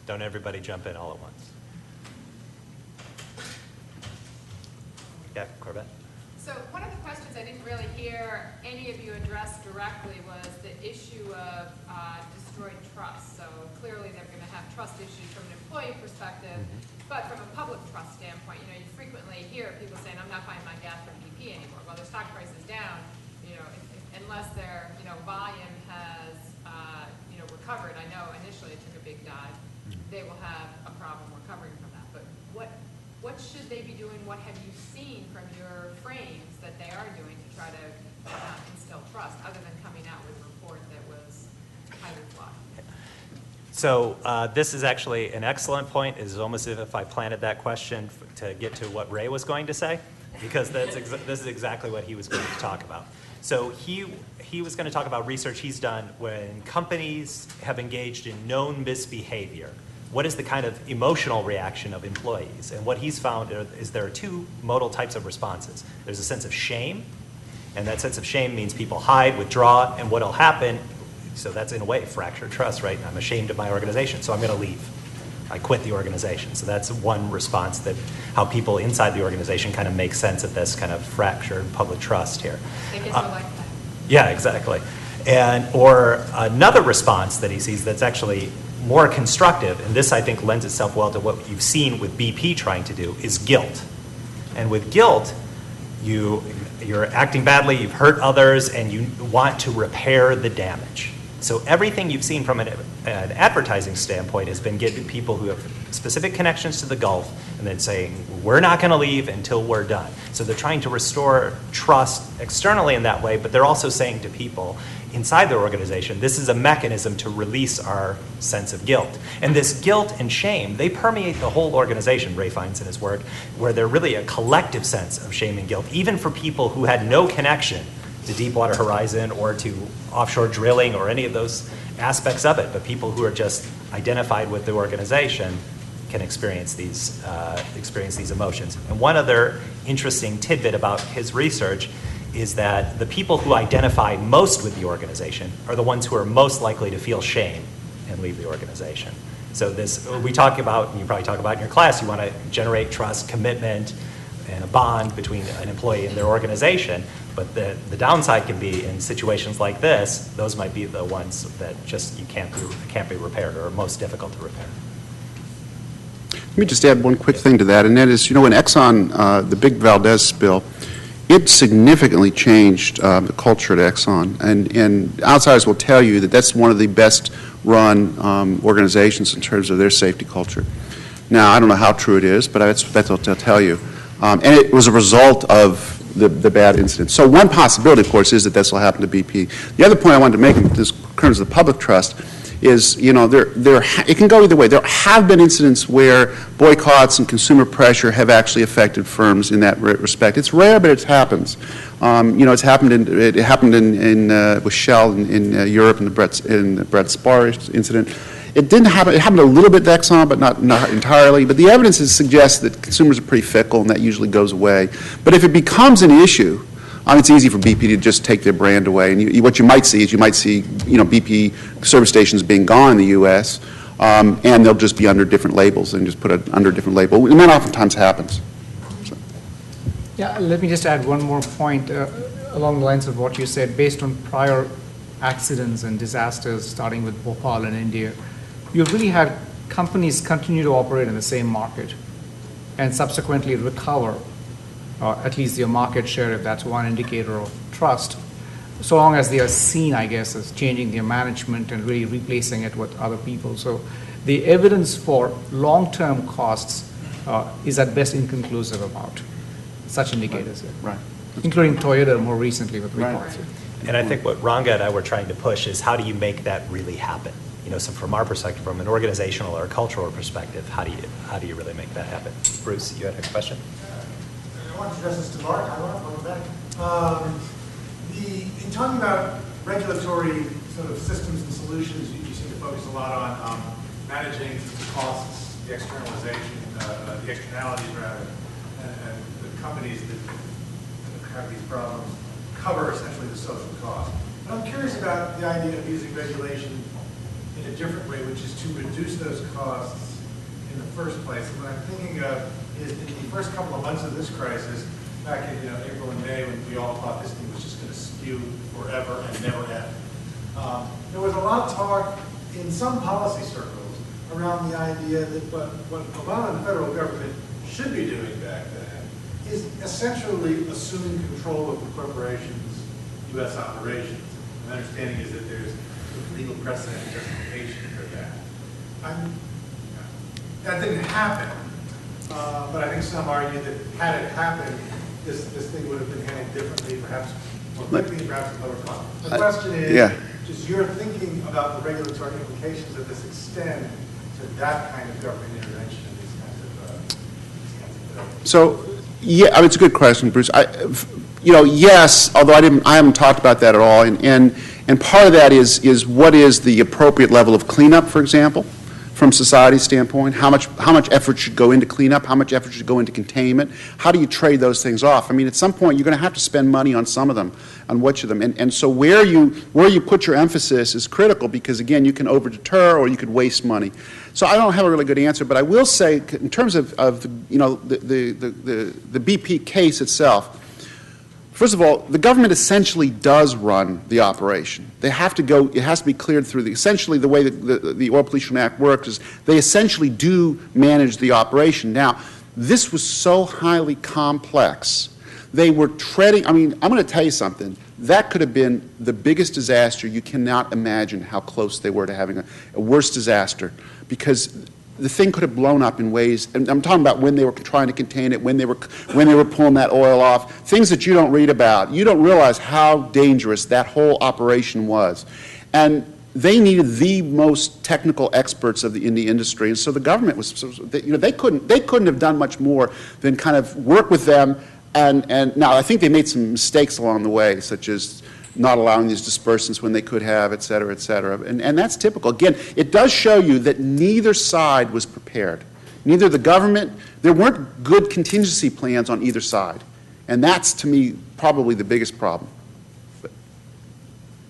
Don't everybody jump in all at once. Yeah, Corbett? So one of the questions I didn't really hear any of you address directly was the issue of destroyed trust. So clearly they're going to have trust issues from an employee perspective, but from a public trust standpoint, you frequently hear people saying, I'm not buying my gas from BP anymore. Well, their stock price is down, unless their, volume has, recovered. I know initially it took a big dive. They will have a problem recovering from that. But what should they be doing? What have you seen from your frames that they are doing to try to instill trust, other than coming out with a report that was highly flawed? So this is actually an excellent point. It's almost as if I planted that question to get to what Ray was going to say, because this is exactly what he was going to talk about. So he was going to talk about research he's done when companies have engaged in known misbehavior. What is the kind of emotional reaction of employees? And what he's found is there are two modal types of responses. There's a sense of shame, and that sense of shame means people hide, withdraw, and what'll happen, so that's in a way fractured trust, right? I'm ashamed of my organization, so I'm going to leave. I quit the organization. So that's one response, that how people inside the organization kind of make sense of this kind of fractured public trust here. They get to like that. Yeah, exactly. Or another response that he sees that's actually more constructive, and this I think lends itself well to what you've seen with BP trying to do, is guilt. And with guilt, you're acting badly, you've hurt others, and you want to repair the damage. So everything you've seen from an advertising standpoint has been getting people who have specific connections to the Gulf and then saying, we're not going to leave until we're done. So they're trying to restore trust externally in that way, but they're also saying to people inside their organization, this is a mechanism to release our sense of guilt. And this guilt and shame, they permeate the whole organization, Ray finds in his work, where they're really a collective sense of shame and guilt, even for people who had no connection to Deepwater Horizon or to offshore drilling or any of those aspects of it, but people who are just identified with the organization can experience these emotions. And one other interesting tidbit about his research is that the people who identify most with the organization are the ones who are most likely to feel shame and leave the organization. So this, we talk about, and you probably talk about in your class, you want to generate trust, commitment, and a bond between an employee and their organization. But the downside can be in situations like this, those might be the ones that just can't be repaired or are most difficult to repair. Let me just add one quick thing to that, and that is, when Exxon, the big Valdez spill, it significantly changed the culture at Exxon. And outsiders will tell you that that's one of the best run organizations in terms of their safety culture. Now, I don't know how true it is, but that's what they'll tell you. And it was a result of the bad incident. So one possibility, of course, is that this will happen to BP. The other point I wanted to make in terms of the public trust is, it can go either way. There have been incidents where boycotts and consumer pressure have actually affected firms in that respect. It's rare, but it happens. It's happened. It happened with Shell in Europe in the Brett Spar incident. It didn't happen. It happened a little bit to Exxon, but not entirely. But the evidence suggests that consumers are pretty fickle, and that usually goes away. But if it becomes an issue, it's easy for BP to just take their brand away. And what you might see is BP service stations being gone in the U.S., and they'll just be under different labels and just put it under a different label. And that oftentimes happens. So. Yeah, let me just add one more point along the lines of what you said. Based on prior accidents and disasters, starting with Bhopal in India, you've really had companies continue to operate in the same market and subsequently recover, at least their market share, if that's one indicator of trust, so long as they are seen, I guess, as changing their management and really replacing it with other people. So the evidence for long-term costs is at best inconclusive about such indicators. Right. Including Toyota more recently with recalls. Right. And I think what Ranga and I were trying to push is, how do you make that really happen? So from our perspective, from an organizational or cultural perspective, how do you really make that happen? Bruce, you had a question? I want to address this to Mark. I want to go back. In talking about regulatory sort of systems and solutions, you seem to focus a lot on managing the costs, the externalization, the externalities rather, and the companies that have these problems cover essentially the social cost. But I'm curious about the idea of using regulation in a different way, which is to reduce those costs in the first place. And what I'm thinking of is, in the first couple of months of this crisis, back in April and May, when we all thought this thing was just going to spew forever and never end, there was a lot of talk in some policy circles around the idea that what Obama and the federal government should be doing back then is essentially assuming control of the corporation's U.S. operations. My understanding is that there's legal precedent and justification for that. That didn't happen. but I think some argue that had it happened, this thing would have been handled differently, perhaps more quickly, perhaps at lower cost. The question is, does your thinking about the regulatory implications of this extend to that kind of government intervention in these kinds of So, yeah, I mean, it's a good question, Bruce. Yes, although I haven't talked about that at all, and part of that is what is the appropriate level of cleanup, for example, from society's standpoint? How much effort should go into cleanup? How much effort should go into containment? How do you trade those things off? I mean, at some point, you're going to have to spend money on some of them, on which of them, and so where you put your emphasis is critical, because again, you can over-deter or you could waste money. So I don't have a really good answer, but I will say, in terms of the BP case itself, first of all, the government essentially does run the operation. They have to go, it has to be cleared through essentially the way that the Oil Pollution Act works is they essentially do manage the operation. Now, this was so highly complex. They were treading, I mean, I'm going to tell you something. That could have been the biggest disaster. You cannot imagine how close they were to having a worse disaster, because the thing could have blown up in ways, and I'm talking about when they were trying to contain it, when they were pulling that oil off, things that you don't read about. You don't realize how dangerous that whole operation was. And they needed the most technical experts in the industry, and so the government was, they couldn't have done much more than kind of work with them. And now I think they made some mistakes along the way, such as not allowing these dispersants when they could have, et cetera, et cetera. And that's typical. Again, it does show you that neither side was prepared. Neither the government, there weren't good contingency plans on either side. And that's, to me, probably the biggest problem. But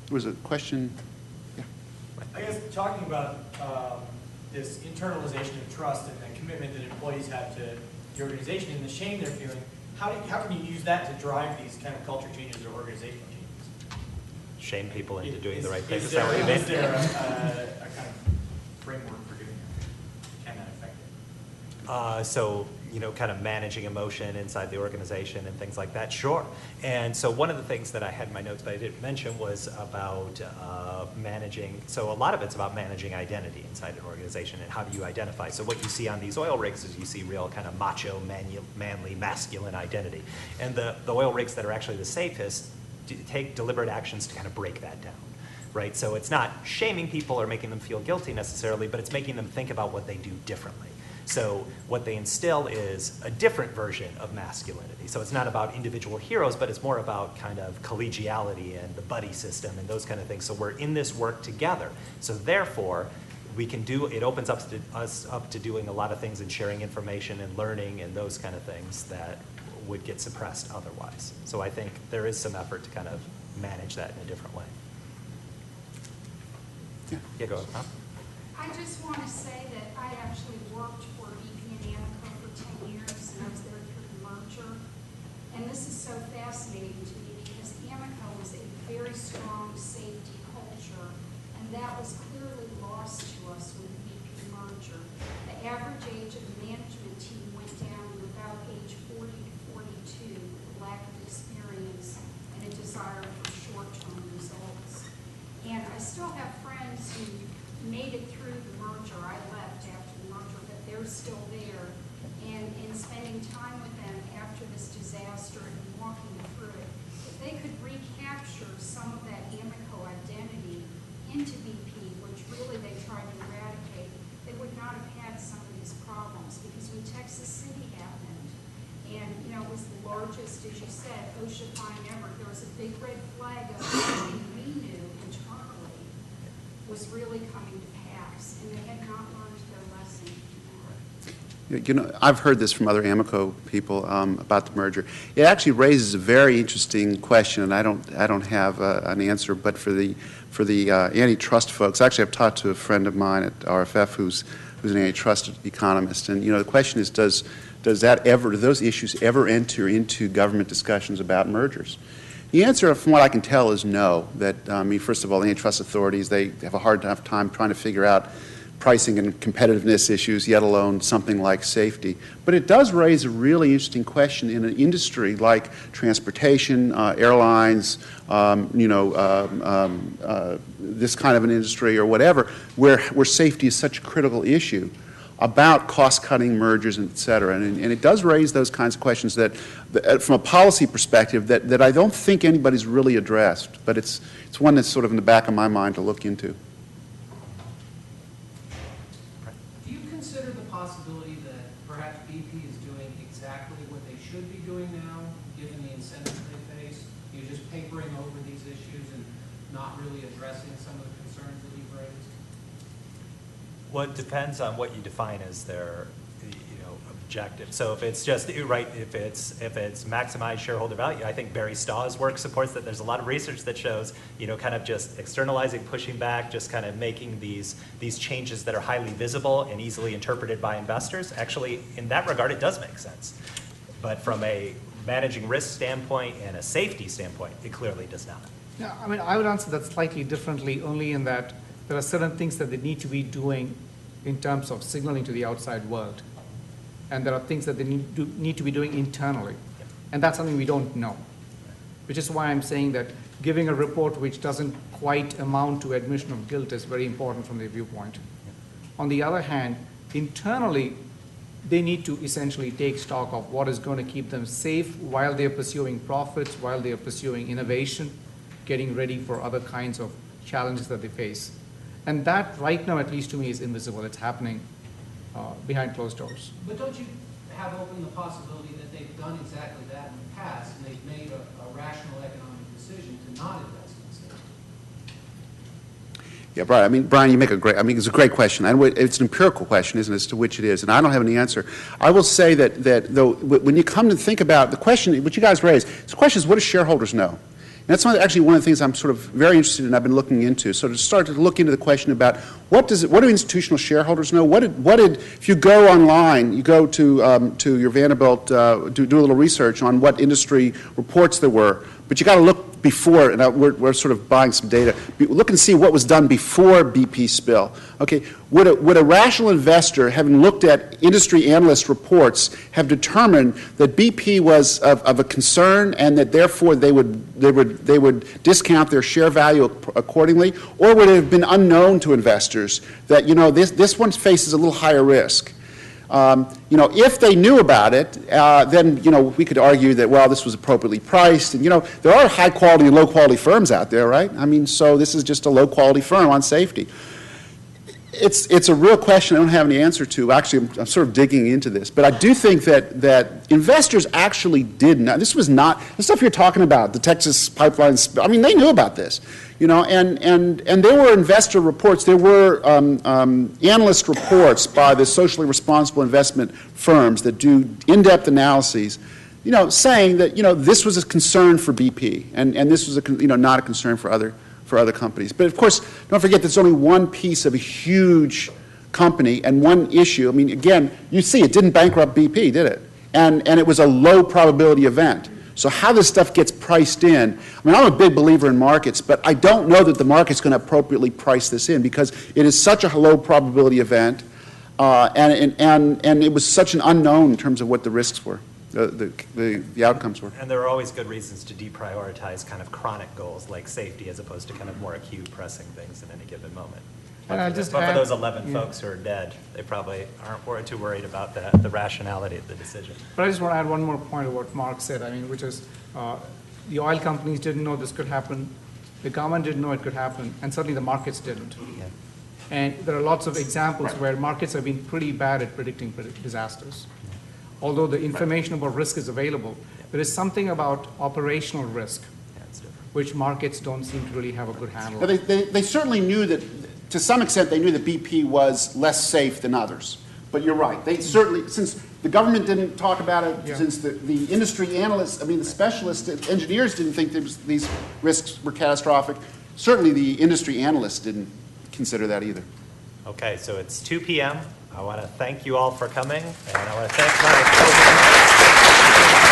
there was a question. Yeah. I guess talking about this internalization of trust and the commitment that employees have to the organization and the shame they're feeling, how can you use that to drive these kind of culture changes or organizational changes? Shame people into doing the right thing. Is there a kind of framework for doing that? Can that affect it? So, kind of managing emotion inside the organization and things like that, sure. And so one of the things that I had in my notes but I didn't mention was about managing, so a lot of it's about managing identity inside an organization and how do you identify. So what you see on these oil rigs is you see real kind of macho, manly, masculine identity. And the oil rigs that are actually the safest take deliberate actions to kind of break that down, right? So it's not shaming people or making them feel guilty necessarily, but it's making them think about what they do differently. So what they instill is a different version of masculinity. So it's not about individual heroes, but it's more about kind of collegiality and the buddy system and those kind of things. So we're in this work together. So therefore, we can do, it opens up us up to doing a lot of things and sharing information and learning and those kind of things that would get suppressed otherwise. So I think there is some effort to kind of manage that in a different way. Yeah, go ahead. I just want to say that I actually worked for BP and Amoco for 10 years, and I was there through the merger. And this is so fascinating to me because Amoco was a very strong safety culture, and that was clearly lost to us with the BP merger. The average age of the management team went down to about age 40 to 42, with a lack of experience and a desire for short-term results. And I still have friends who made it through the merger. I left after the merger, but they're still there. And in spending time with them after this disaster and walking through it, if they could recapture some of that Amoco identity into BP, which really they tried to eradicate, they would not have had some of these problems. Because when Texas City happened, and it was the largest, as you said, OSHA fine ever, there was a big red flag of everything we knew internally was really coming to pass, and they had not learned their lesson. I've heard this from other Amoco people about the merger. It actually raises a very interesting question, and I don't have an answer. But for the antitrust folks, actually, I've talked to a friend of mine at RFF who's an antitrust economist, and the question is, do those issues ever enter into government discussions about mergers? The answer, from what I can tell, is no. That, first of all, the antitrust authorities, they have a hard enough time trying to figure out pricing and competitiveness issues, yet alone something like safety. But it does raise a really interesting question in an industry like transportation, airlines, this kind of an industry or whatever, where safety is such a critical issue. about cost-cutting mergers, et cetera. And it does raise those kinds of questions that from a policy perspective, that I don't think anybody's really addressed. But it's one that's sort of in the back of my mind to look into. Do you consider the possibility that perhaps BP is doing exactly what they should be doing now, given the incentives they face? You're just papering over these issues and not really addressing some of the concerns that you've raised? Well, it depends on what you define as their, objective. So if it's just right, if it's maximize shareholder value, I think Barry Staw's work supports that. There's a lot of research that shows, kind of just externalizing, pushing back, just kind of making these changes that are highly visible and easily interpreted by investors. Actually, in that regard, it does make sense. But from a managing risk standpoint and a safety standpoint, it clearly does not. Yeah, I mean, I would answer that slightly differently, only in that there are certain things that they need to be doing in terms of signaling to the outside world. And there are things that they need to be doing internally. And that's something we don't know. Which is why I'm saying that giving a report which doesn't quite amount to admission of guilt is very important from their viewpoint. On the other hand, internally, they need to essentially take stock of what is going to keep them safe while they're pursuing profits, while they're pursuing innovation, getting ready for other kinds of challenges that they face. And that, right now, at least to me, is invisible. It's happening behind closed doors. But don't you have open the possibility that they've done exactly that in the past, and they've made a rational economic decision to not invest in safety? Yeah, Brian, you make it's a great question. And it's an empirical question, isn't it, as to which it is, and I don't have any answer. I will say that though, when you come to think about the question, what you guys raised, the question is, what do shareholders know? And that's actually one of the things I'm sort of very interested in. I've been looking into. So to start to look into the question about what do institutional shareholders know? What did if you go online, you go to your Vanderbilt, do a little research on what industry reports there were, but you got to look before, and we're sort of buying some data. Look and see what was done before BP spill. Okay, would a rational investor, having looked at industry analyst reports, have determined that BP was of a concern and that therefore they would discount their share value accordingly, or would it have been unknown to investors that this one faces a little higher risk? If they knew about it, then we could argue that this was appropriately priced, and there are high quality and low quality firms out there, right? So this is just a low quality firm on safety. It's a real question I don't have any answer to. Actually, I'm sort of digging into this, but I do think that investors actually did not. This was not the stuff you're talking about. The Texas pipelines. They knew about this, and there were investor reports. There were analyst reports by the socially responsible investment firms that do in-depth analyses, saying that this was a concern for BP, and this was not a concern for other companies. But of course, don't forget there's only one piece of a huge company and one issue. Again, you see it didn't bankrupt BP, did it? And it was a low probability event. So how this stuff gets priced in, I'm a big believer in markets, but I don't know that the market's going to appropriately price this in because it is such a low probability event, and it was such an unknown in terms of what the risks were. The outcomes were. And there are always good reasons to deprioritize kind of chronic goals like safety as opposed to kind of more acute pressing things in any given moment. But for those 11 folks who are dead, they probably aren't too worried about the rationality of the decision. But I just want to add one more point of what Mark said, which is the oil companies didn't know this could happen, the government didn't know it could happen, and certainly the markets didn't. Yeah. And there are lots of examples where markets have been pretty bad at predicting disasters. Although the information about risk is available, there is something about operational risk, which markets don't seem to really have a good handle on. They certainly knew that, to some extent, they knew that BP was less safe than others. But you're right. They certainly, since the government didn't talk about it, since the industry analysts, the specialists, engineers didn't think these risks were catastrophic, certainly the industry analysts didn't consider that either. Okay, so it's 2 p.m. I want to thank you all for coming, and I want to thank my